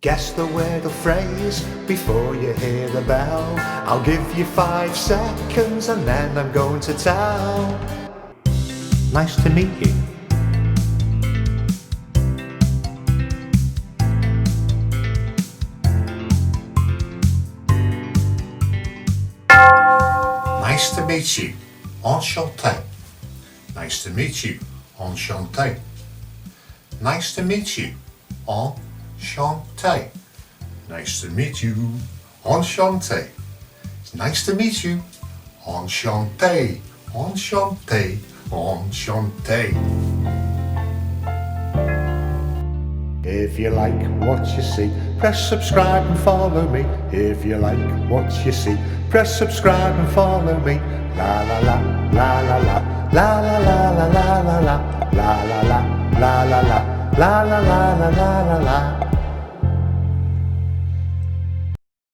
Guess the word or phrase before you hear the bell. I'll give you 5 seconds and then I'm going to tell. Nice to meet you. Nice to meet you. Enchanté. Nice to meet you. Enchanté. Nice to meet you. Enchanté. Nice to meet you. Enchanté. Nice to meet you. Enchanté. Enchanté. Enchanté. If you like what you see, press subscribe and follow me. If you like what you see, press subscribe and follow me. La la la, la la la, la la la la la la la, la la la, la la la, la la la la la la.